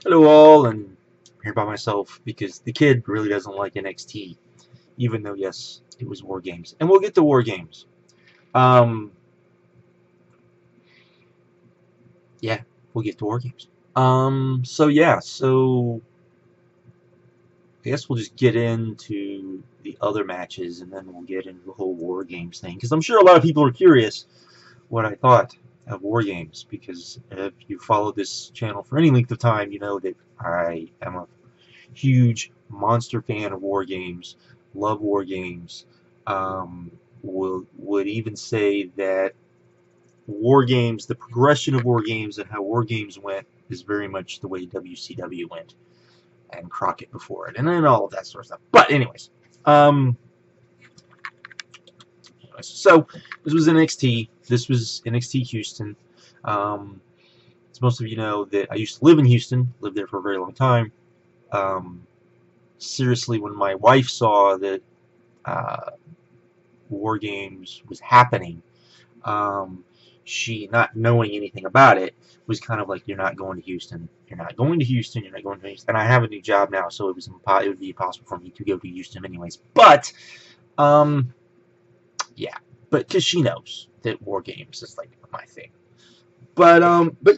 Hello all, and I'm here by myself because the kid really doesn't like NXT, even though yes, it was War Games, and we'll get to War Games. Um, yeah, we'll get to War Games. So I guess we'll just get into the other matches, and then we'll get into the whole War Games thing, because I'm sure a lot of people are curious what I thought of War Games, because if you followed this channel for any length of time, you know that I am a huge monster fan of War Games, love War Games. Would even say that War Games, the progression of War Games and how War Games went, is very much the way WCW went, and Crockett before it, and then all of that sort of stuff. But anyways, um, so this was NXT. This was NXT Houston. Um, as most of you know, that I used to live in Houston, lived there for a very long time. Seriously, when my wife saw that War Games was happening, she, not knowing anything about it, was kind of like, "You're not going to Houston. You're not going to Houston. You're not going to Houston." And I have a new job now, so it would be impossible for me to go to Houston anyways. But yeah, but because she knows that War Games is like my thing. But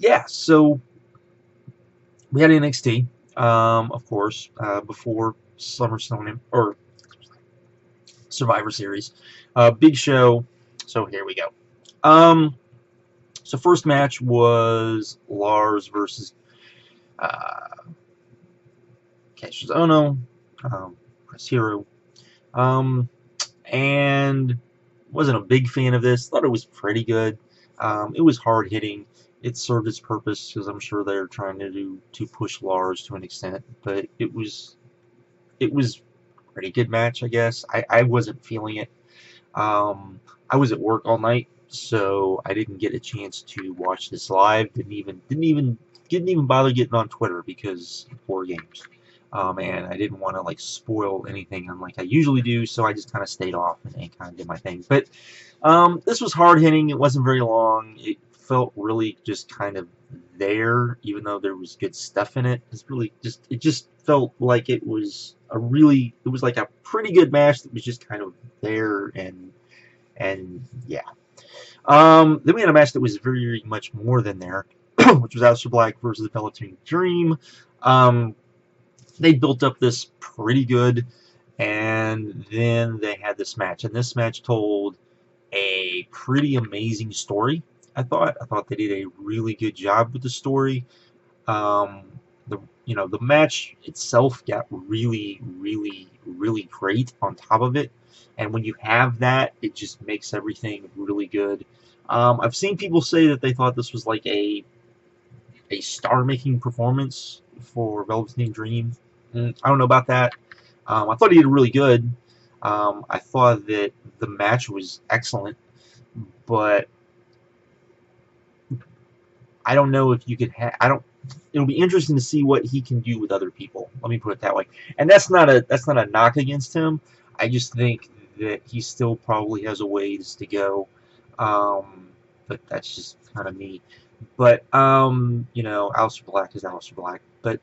yeah, so we had NXT, of course, before SummerSlam or Survivor Series, big show. So here we go. So first match was Lars versus Kassius Ohno, Chris Hero, and wasn't a big fan of this. Thought it was pretty good. It was hard hitting. It served its purpose because I'm sure they're trying to push Lars to an extent, but it was a pretty good match, I guess. I wasn't feeling it. I was at work all night, so I didn't get a chance to watch this live. Didn't even bother getting on Twitter because of War Games. And I didn't want to like spoil anything unlike I usually do, so I just kind of stayed off and kind of did my thing. But this was hard hitting. It wasn't very long. It felt really just kind of there, even though there was good stuff in it. It just felt like it was like a pretty good match that was just kind of there, and yeah. Then we had a match that was very much more than there, which was Aleister Black versus the Velveteen Dream. They built up this pretty good, and then they had this match, and this match told a pretty amazing story. I thought they did a really good job with the story. Um, the match itself got really, really, really great on top of it, and when you have that, it just makes everything really good. I've seen people say that they thought this was like a star-making performance for Velveteen Dream. I don't know about that. I thought he did really good. I thought that the match was excellent, but I don't know if you could have. I don't. It'll be interesting to see what he can do with other people. Let me put it that way. And that's not a knock against him. I just think that he still probably has a ways to go. But that's just kind of me. But Aleister Black is Aleister Black. But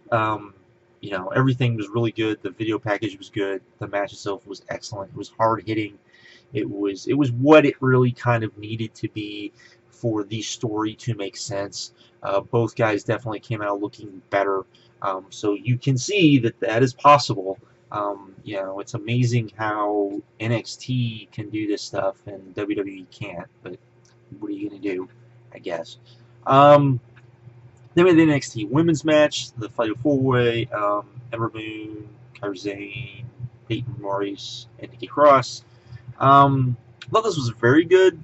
everything was really good. The video package was good. The match itself was excellent. It was hard hitting. It was what it really kind of needed to be for the story to make sense. Both guys definitely came out looking better, so you can see that that is possible. It's amazing how NXT can do this stuff and WWE can't, but what are you going to do, I guess. Then we had the NXT women's match, the Fatal 4-Way, Ember Moon, Kairi Sane, Peyton Royce, and Nikki Cross. I thought this was very good.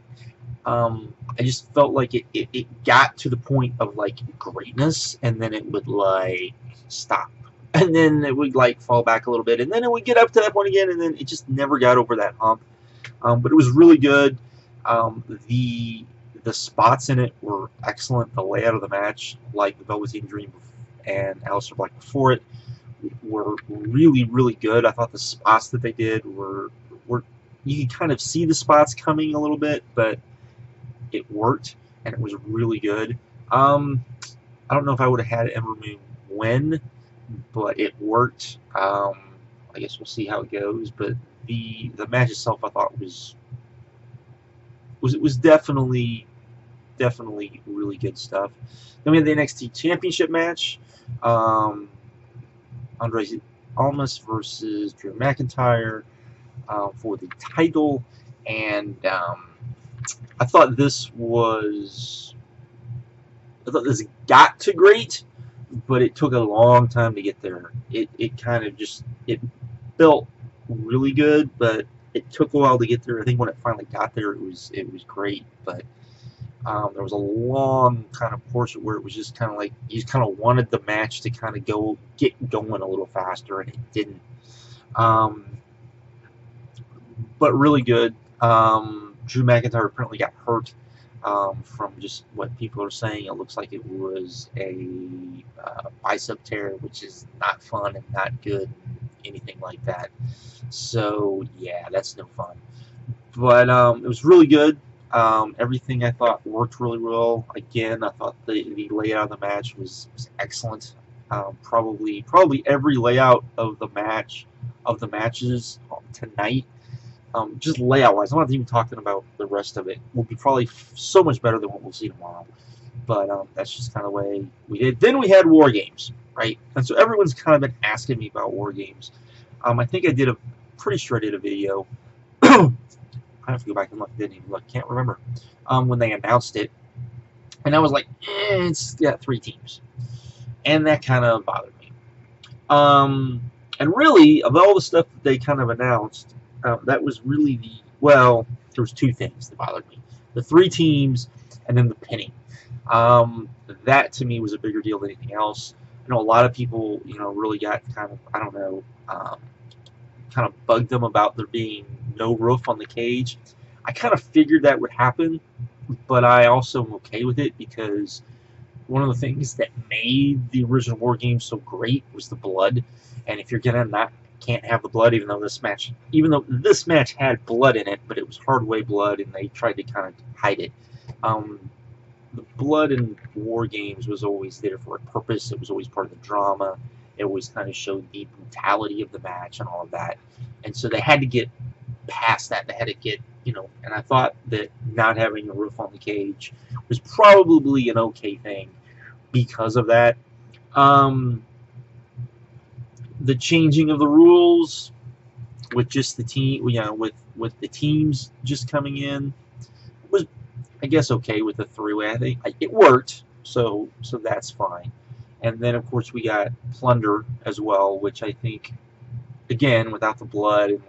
I just felt like it got to the point of like greatness, and then it would like stop, and then it would like fall back a little bit, and then it would get up to that point again, and then it just never got over that hump. But it was really good. The spots in it were excellent. The layout of the match, like the Velveteen Dream and Aleister Black before it, were really, really good. I thought the spots that they did were you could kind of see the spots coming a little bit, but it worked, and it was really good. I don't know if I would have had Ember Moon win, but it worked. I guess we'll see how it goes. But the match itself, I thought was definitely really good stuff. Then we had the NXT Championship match. Andrade Almas versus Drew McIntyre for the title, and I thought this got to great, but it took a long time to get there. It kind of just felt really good, but it took a while to get there. I think when it finally got there, it was great, but there was a long kind of portion where it was just kind of like you just kind of wanted the match to kind of get going a little faster, and it didn't. But really good. Drew McIntyre apparently got hurt from just what people are saying. It looks like it was a bicep tear, which is not fun and not good, anything like that. So yeah, that's no fun. But it was really good. Everything I thought worked really well. Again, I thought the layout of the match was excellent. Probably every layout of the matches tonight, just layout-wise. I'm not even talking about the rest of it. Will be probably so much better than what we'll see tomorrow. But that's just kind of the way we did. Then we had Wargames, right? And so everyone's kind of been asking me about Wargames. I think I did pretty sure I did a video. I have to go back and look. Didn't even look. Can't remember when they announced it, and I was like, it's got 3 teams, and that kind of bothered me. And really, of all the stuff that they kind of announced, that was really there was 2 things that bothered me: the 3 teams, and then the pinning. That to me was a bigger deal than anything else. I know a lot of people, really got kind of, I don't know, kind of bugged them about there being no roof on the cage. I kind of figured that would happen, but I also am okay with it because one of the things that made the original Wargames so great was the blood. And if you're can't have the blood, even though this match had blood in it, but it was hard-way blood, and they tried to kind of hide it. The blood in Wargames was always there for a purpose. It was always part of the drama. It always kind of showed the brutality of the match and all of that. And so they had to get past that. They had to get, and I thought that not having a roof on the cage was probably an okay thing because of that. The changing of the rules with just the team, with the teams just coming in was, I guess, okay with the 3-way. I think it worked, so that's fine. And then, of course, we got Plunder as well, which I think, again, without the blood and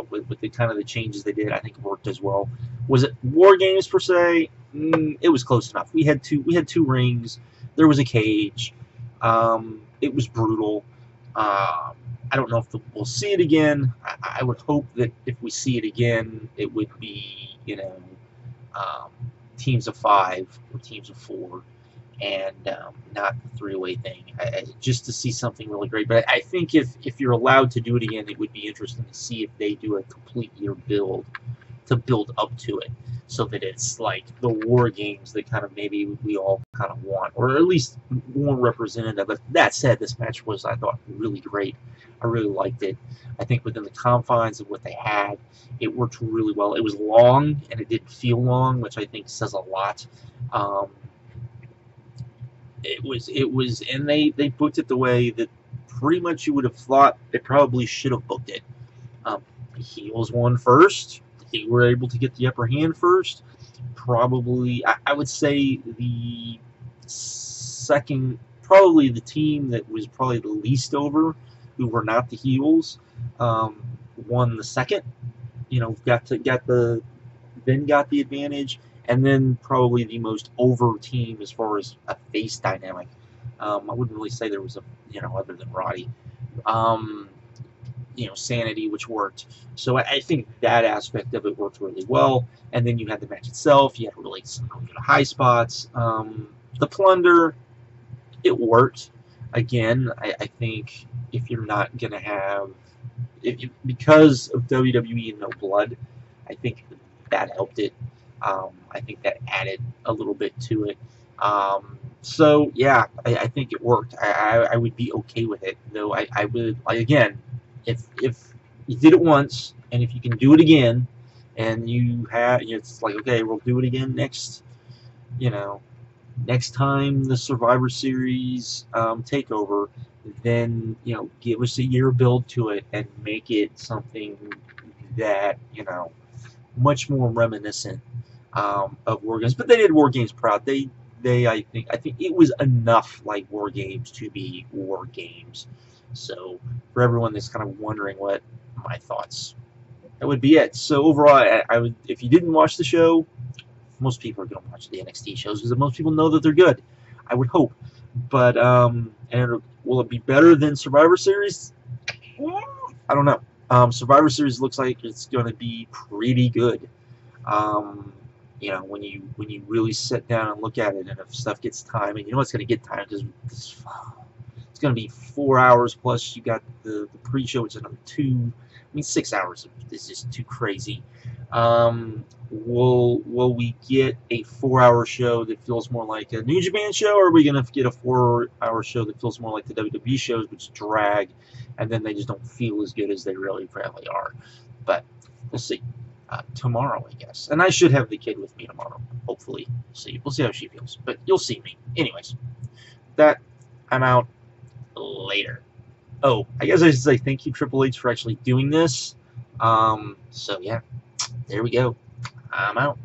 with the kind of the changes they did, I think it worked as well. Was it Wargames per se? It was close enough. We had two rings. There was a cage. It was brutal. I don't know if we'll see it again. I would hope that if we see it again, it would be, teams of 5 or teams of 4. And not the 3-way thing, just to see something really great. But I think if you're allowed to do it again, it would be interesting to see if they do a complete year build to build up to it, so that it's like the Wargames that kind of maybe we all kind of want, or at least more representative. But that said, this match was, I thought, really great. I really liked it. I think within the confines of what they had, it worked really well. It was long, and it didn't feel long, which I think says a lot. It was, and they booked it the way that pretty much you would have thought they probably should have booked it. The heels won first. They were able to get the upper hand first. Probably, I would say the second, probably the team that was probably the least over, who were not the heels, won the second. Got the advantage. And then probably the most over team as far as a face dynamic. I wouldn't really say there was other than Roddy. Sanity, which worked. So I think that aspect of it worked really well. And then you had the match itself. You had really some really good high spots. The Plunder, it worked. Again, I think if you're not going to have... because of WWE and no blood, I think that helped it. I think that added a little bit to it. So yeah, I think it worked. I would be okay with it, though. I would like, again, if you did it once, and if you can do it again, and it's like, okay, we'll do it again next, you know, next time the Survivor Series takeover, then give us a year build to it and make it something that much more reminiscent of Wargames. But they did Wargames proud. They I think it was enough like Wargames to be Wargames. So for everyone that's kind of wondering what my thoughts, that would be it. So overall, I would, if you didn't watch the show, most people are going to watch the NXT shows because most people know that they're good. I would hope. But and will it be better than Survivor Series? I don't know. Survivor Series looks like it's going to be pretty good. Um, when you really sit down and look at it, and if stuff gets time, and it's going to get time because it's going to be 4 hours plus you got the pre-show, which is another 2. I mean, 6 hours is just too crazy. Will we get a 4-hour show that feels more like a New Japan show, or are we going to get a 4-hour show that feels more like the WWE shows, which drag, and then they just don't feel as good as they really probably are? But we'll see. Tomorrow, I guess. And I should have the kid with me tomorrow, hopefully. We'll see how she feels. But you'll see me. Anyways, I'm out. Later. Oh, I guess I should say thank you, Triple H, for actually doing this. So yeah, there we go. I'm out.